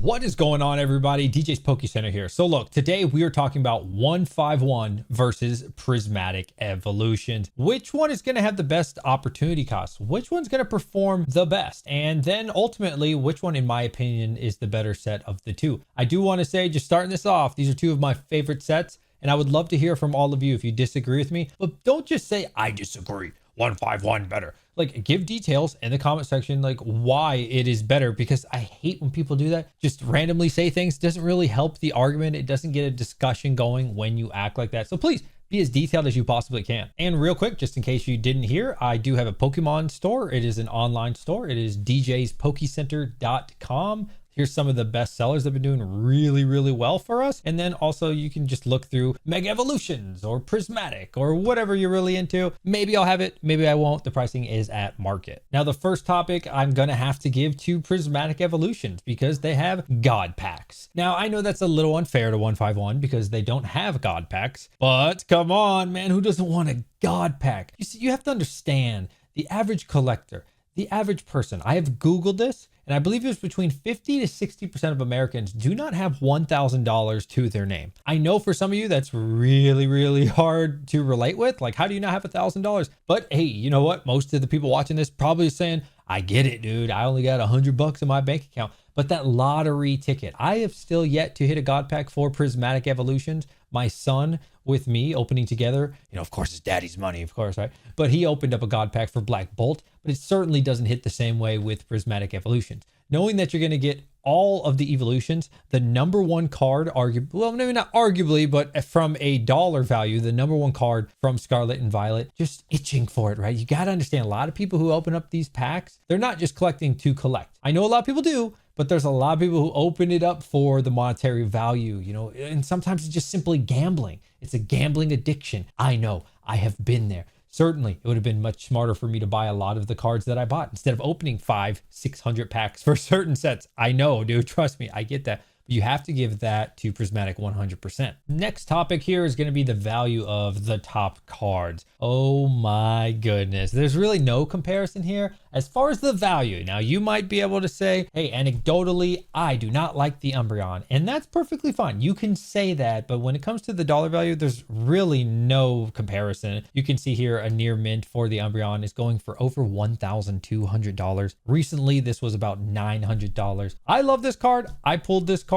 What is going on, everybody? DJ's Poke Center here. So look, today we are talking about 151 versus Prismatic Evolutions. Which one is going to have the best opportunity cost? Which one's going to perform the best? And then ultimately, which one, in my opinion, is the better set of the two? I do want to say, just starting this off, these are two of my favorite sets, and I would love to hear from all of you if you disagree with me. But don't just say, I disagree. 151 better. Like, give details in the comment section, like why it is better, because I hate when people do that. Just randomly say things. It doesn't really help the argument. It doesn't get a discussion going when you act like that. So please be as detailed as you possibly can. And real quick, just in case you didn't hear, I do have a Pokemon store. It is an online store. It is djspokecenter.com. Here's some of the best sellers that have been doing really, really well for us. And then also you can just look through Mega Evolutions or Prismatic or whatever you're really into. Maybe I'll have it, maybe I won't. The pricing is at market. Now, the first topic I'm going to have to give to Prismatic Evolutions because they have God packs. Now, I know that's a little unfair to 151 because they don't have God packs, but come on, man, who doesn't want a God pack? You see, you have to understand the average collector, the average person. I have Googled this, and I believe it's between 50 to 60% of Americans do not have $1,000 to their name. I know for some of you, that's really, really hard to relate with. Like, how do you not have $1,000? But hey, you know what? Most of the people watching this probably saying, I get it, dude. I only got $100 in my bank account. But that lottery ticket, I have still yet to hit a God pack for Prismatic Evolutions. My son with me opening together, you know, of course, it's daddy's money, of course, right? But he opened up a God pack for Black Bolt, but it certainly doesn't hit the same way with Prismatic Evolutions. Knowing that you're going to get all of the evolutions, the number one card, well, maybe not arguably, but from a dollar value, the number one card from Scarlet and Violet, just itching for it, right? You got to understand, a lot of people who open up these packs, they're not just collecting to collect. I know a lot of people do, but there's a lot of people who open it up for the monetary value, you know, and sometimes it's just simply gambling. It's a gambling addiction. I know, I have been there. Certainly, it would have been much smarter for me to buy a lot of the cards that I bought instead of opening 500-600 packs for certain sets. I know, dude, trust me, I get that. But you have to give that to Prismatic 100%. Next topic here is going to be the value of the top cards. Oh my goodness. There's really no comparison here as far as the value. Now, you might be able to say, hey, anecdotally, I do not like the Umbreon. And that's perfectly fine. You can say that. But when it comes to the dollar value, there's really no comparison. You can see here a near mint for the Umbreon is going for over $1,200. Recently, this was about $900. I love this card. I pulled this card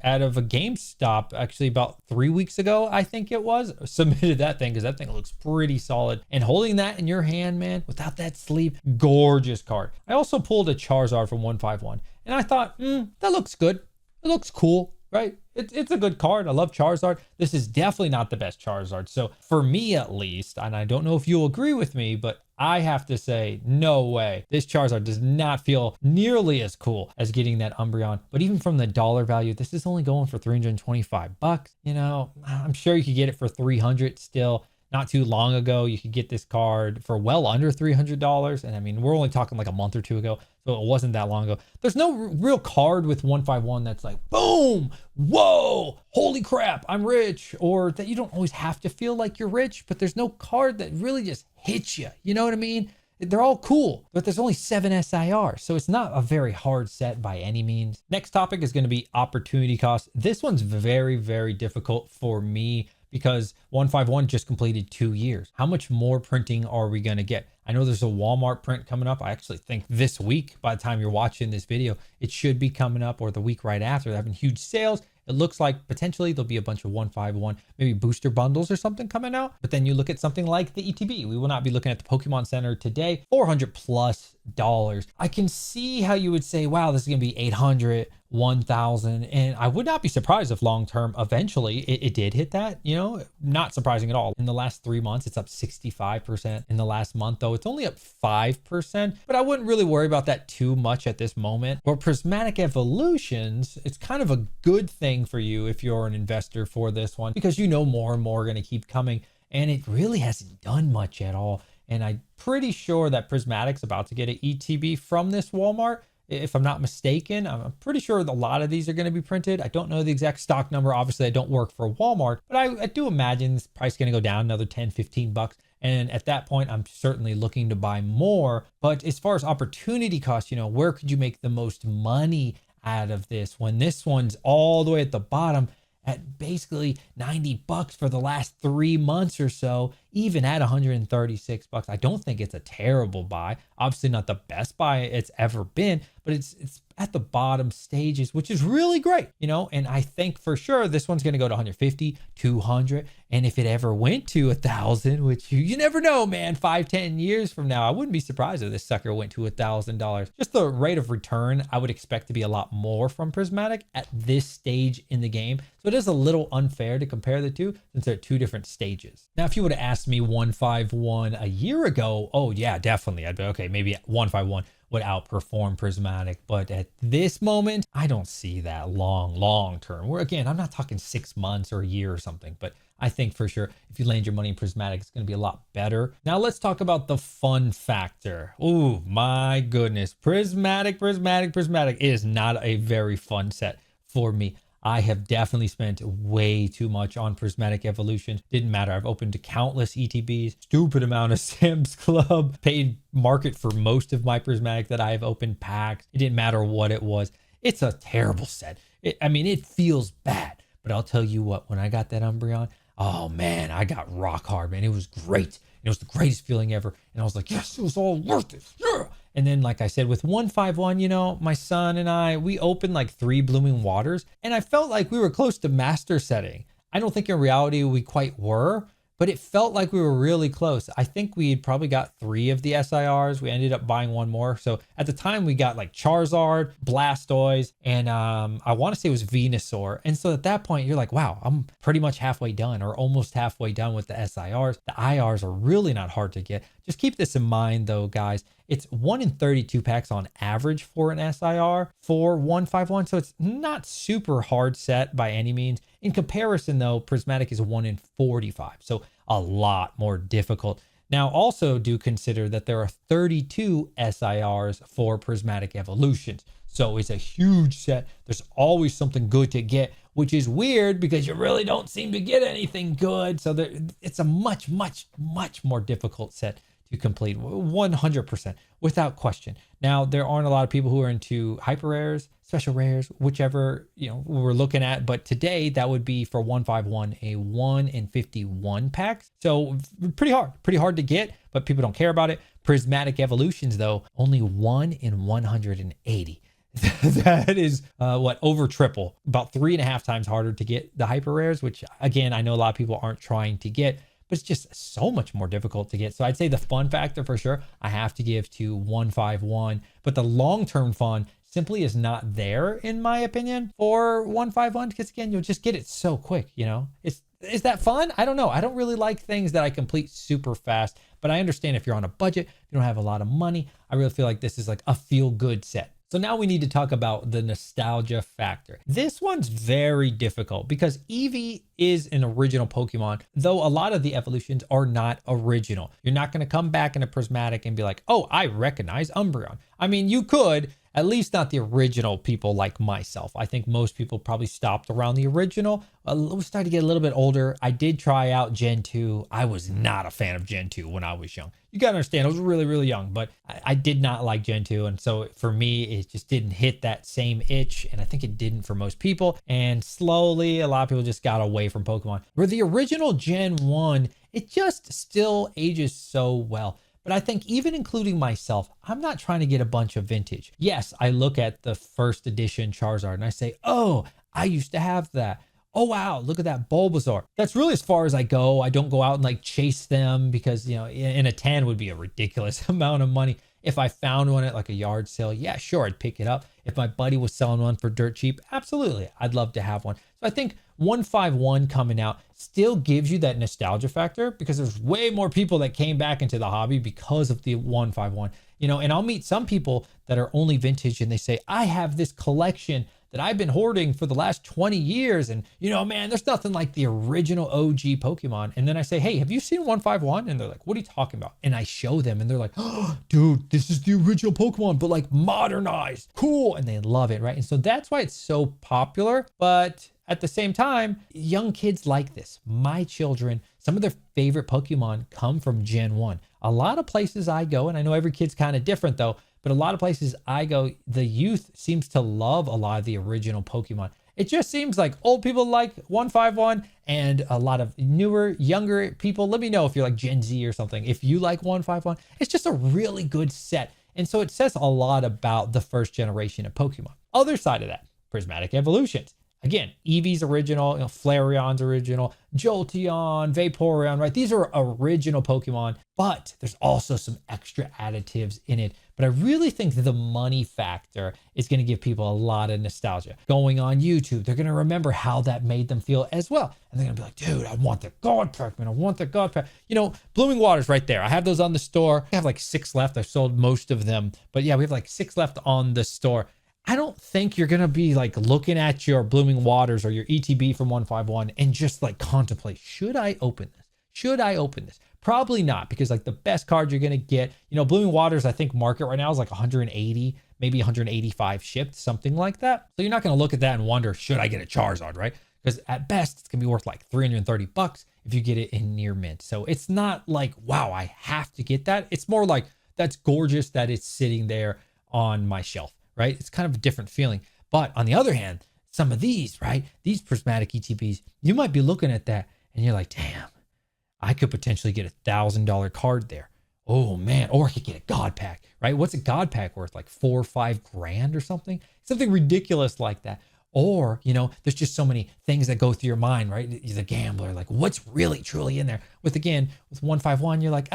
out of a GameStop actually about 3 weeks ago, I think it was. Submitted that thing because that thing looks pretty solid. And holding that in your hand, man, without that sleeve, gorgeous card. I also pulled a Charizard from 151 and I thought, that looks good. It looks cool, right? It's a good card. I love Charizard. This is definitely not the best Charizard. So for me, at least, and I don't know if you'll agree with me, but I have to say, no way. This Charizard does not feel nearly as cool as getting that Umbreon. But even from the dollar value, this is only going for $325. You know, I'm sure you could get it for $300 still. Not too long ago, you could get this card for well under $300. And I mean, we're only talking like a month or two ago, so it wasn't that long ago. There's no real card with 151 that's like, boom, whoa, holy crap, I'm rich. Or that you don't always have to feel like you're rich, but there's no card that really just hits you. You know what I mean? They're all cool, but there's only 7 SIR, so it's not a very hard set by any means. Next topic is going to be opportunity cost. This one's very, very difficult for me because 151 just completed 2 years. How much more printing are we going to get? I know there's a Walmart print coming up. I actually think this week, by the time you're watching this video, it should be coming up, or the week right after. They're having huge sales. It looks like potentially there'll be a bunch of 151, maybe booster bundles or something coming out. But then you look at something like the ETB. We will not be looking at the Pokemon Center today. $400+ dollars. I can see how you would say, wow, this is going to be 800, 1,000. And I would not be surprised if long term, eventually it did hit that, you know, not surprising at all. In the last 3 months, it's up 65%. In the last month, though, it's only up 5%. But I wouldn't really worry about that too much at this moment. For Prismatic Evolutions, it's kind of a good thing for you if you're an investor for this one, because you know more and more are going to keep coming. And it really hasn't done much at all. And I'm pretty sure that Prismatic's about to get an ETB from this Walmart. If I'm not mistaken, I'm pretty sure a lot of these are going to be printed. I don't know the exact stock number. Obviously, I don't work for Walmart, but I do imagine this price is going to go down another 10, 15 bucks. And at that point, I'm certainly looking to buy more. But as far as opportunity cost, you know, where could you make the most money out of this when this one's all the way at the bottom at basically $90 for the last 3 months or so, even at $136. I don't think it's a terrible buy. Obviously not the best buy it's ever been, but it's at the bottom stages, which is really great, and I think for sure this one's going to go to 150, 200. And if it ever went to 1,000, which you never know, man, 5-10 years from now, I wouldn't be surprised if this sucker went to $1,000. Just the rate of return, I would expect to be a lot more from Prismatic at this stage in the game. So it is a little unfair to compare the two since they're 2 different stages. Now, if you would have asked me 151 a year ago, oh yeah, definitely. I'd be okay, maybe 151 would outperform Prismatic. But at this moment, I don't see that long term. Where again, I'm not talking 6 months or a year or something, but I think for sure if you land your money in Prismatic, it's going to be a lot better. Now let's talk about the fun factor. Oh my goodness. Prismatic is not a very fun set for me. I have definitely spent way too much on Prismatic Evolution. Didn't matter. I've opened countless ETBs, stupid amount of Sam's Club, paid market for most of my Prismatic that I have opened packs. It didn't matter what it was. It's a terrible set. It feels bad, but I'll tell you what, when I got that Umbreon, oh man, I got rock hard, man. It was great. It was the greatest feeling ever. And I was like, yes, it was all worth it. Yeah. And then, like I said, with 151, my son and I, we opened like 3 Blooming Waters, and I felt like we were close to master setting. I don't think in reality we quite were, but it felt like we were really close. I think we had probably got 3 of the SIRs. We ended up buying 1 more. So at the time we got like Charizard, Blastoise, and I want to say it was Venusaur. And so at that point you're like, wow, I'm pretty much halfway done or almost halfway done with the SIRs. The IRs are really not hard to get. Just keep this in mind though, guys. It's 1 in 32 packs on average for an SIR for 151. So it's not super hard set by any means. In comparison though, Prismatic is 1 in 45. So a lot more difficult. Now also do consider that there are 32 SIRs for Prismatic Evolutions. So it's a huge set. There's always something good to get, which is weird because you really don't seem to get anything good. So it's a much more difficult set to complete 100% without question. Now, there aren't a lot of people who are into hyper rares, special rares, whichever, we're looking at. But today that would be for 151, a 1 in 51 packs. So pretty hard to get, but people don't care about it. Prismatic Evolutions though, only 1 in 180. That is over triple, about 3.5 times harder to get the hyper rares, which again, I know a lot of people aren't trying to get, but it's just so much more difficult to get. So I'd say the fun factor for sure, I have to give to 151, but the long-term fun simply is not there in my opinion for 151, because again, you'll just get it so quick, Is that fun? I don't know. I don't really like things that I complete super fast, but I understand if you're on a budget, you don't have a lot of money. I really feel like this is like a feel-good set. So now we need to talk about the nostalgia factor. This one's very difficult because Eevee is an original Pokemon, though a lot of the evolutions are not original. You're not going to come back in a Prismatic and be like, oh, I recognize Umbreon. I mean, you could, at least not the original people like myself. I think most people probably stopped around the original. We started to get a little bit older. I did try out Gen 2. I was not a fan of Gen 2 when I was young. You gotta understand, I was really young, but I did not like Gen 2. And so for me, it just didn't hit that same itch. And I think it didn't for most people. And slowly, a lot of people just got away from Pokemon. Where the original Gen 1, it just still ages so well. But I think even including myself, I'm not trying to get a bunch of vintage. Yes, I look at the first edition Charizard and I say, oh, I used to have that. Oh, wow, look at that Bulbasaur. That's really as far as I go. I don't go out and like chase them because, in a 10 would be a ridiculous amount of money. If I found one at like a yard sale, yeah, sure, I'd pick it up. If my buddy was selling one for dirt cheap, absolutely, I'd love to have one. So I think 151 coming out still gives you that nostalgia factor because there's way more people that came back into the hobby because of the 151. And I'll meet some people that are only vintage and they say, I have this collection that I've been hoarding for the last 20 years. And, man, there's nothing like the original OG Pokemon. And then I say, hey, have you seen 151? And they're like, what are you talking about? And I show them and they're like, oh, dude, this is the original Pokemon, but like modernized. Cool. And they love it, right? And so that's why it's so popular. But at the same time, young kids like this. My children, some of their favorite Pokemon come from Gen 1. A lot of places I go, and I know every kid's kind of different though, but a lot of places I go, the youth seems to love a lot of the original Pokemon. It just seems like old people like 151 and a lot of newer, younger people. Let me know if you're like Gen Z or something. If you like 151, it's just a really good set. And so it says a lot about the first generation of Pokemon. Other side of that, Prismatic Evolutions. Again, Eevee's original, Flareon's original, Jolteon, Vaporeon, right? These are original Pokemon, but there's also some extra additives in it. But I really think the money factor is going to give people a lot of nostalgia. Going on YouTube, they're going to remember how that made them feel as well. And they're going to be like, dude, I want the God Pack, man. I want the God Pack. Blooming Waters right there. I have those on the store. I have like 6 left. I've sold most of them. But yeah, we have like 6 left on the store. I don't think you're going to be like looking at your Blooming Waters or your ETB from 151 and just like contemplate, should I open this? Should I open this? Probably not, because like the best card you're going to get, Blooming Waters, I think market right now is like 180, maybe 185 shipped, something like that. So you're not going to look at that and wonder, should I get a Charizard, right? Because at best it's going to be worth like $330 if you get it in near mint. So it's not like, wow, I have to get that. It's more like, that's gorgeous that it's sitting there on my shelf. Right? It's kind of a different feeling. But on the other hand, some of these, right? These prismatic ETBs, you might be looking at that and you're like, damn, I could potentially get $1,000 card there. Oh man, or I could get a God Pack, right? What's a God Pack worth? Like $4 or $5 grand or something? Something ridiculous like that. Or, there's just so many things that go through your mind, right? The gambler, like what's really truly in there? With 151, you're like,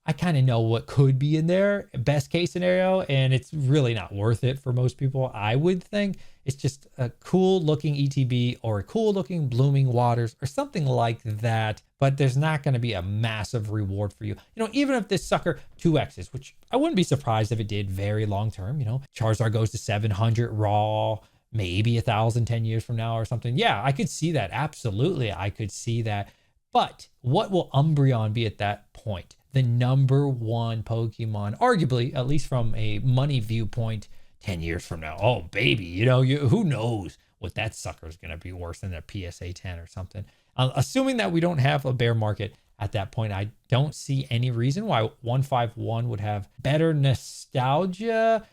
I kind of know what could be in there, best case scenario, and it's really not worth it for most people, I would think. It's just a cool looking ETB or a cool looking Blooming Waters or something like that, but there's not going to be a massive reward for you. Even if this sucker 2Xs, which I wouldn't be surprised if it did very long term, Charizard goes to 700 raw, maybe 1,000 10 years from now or something. Yeah, I could see that. Absolutely, I could see that. But what will Umbreon be at that point? The number one Pokemon, arguably, at least from a money viewpoint, 10 years from now. Oh, baby, who knows what that sucker is going to be worse than a PSA 10 or something. Assuming that we don't have a bear market at that point, I don't see any reason why 151 would have better nostalgia.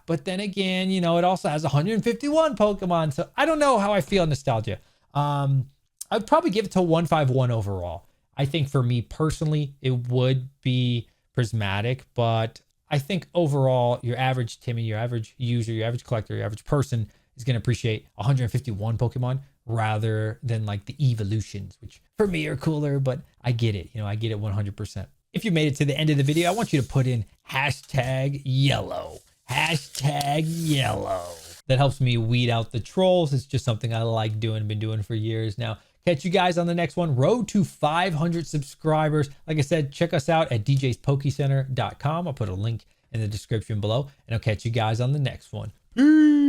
But then again, it also has 151 Pokemon. So I don't know how I feel nostalgia. I'd probably give it to 151 overall. I think for me personally, it would be Prismatic, but I think overall, your average Timmy, your average user, your average collector, your average person is going to appreciate 151 Pokemon rather than like the evolutions, which for me are cooler, but I get it. I get it 100%. If you made it to the end of the video, I want you to put in #yellow. #yellow. That helps me weed out the trolls. It's just something I like doing, been doing for years now. Catch you guys on the next one. Road to 500 subscribers. Like I said, check us out at djspokecenter.com. I'll put a link in the description below, and I'll catch you guys on the next one. Peace.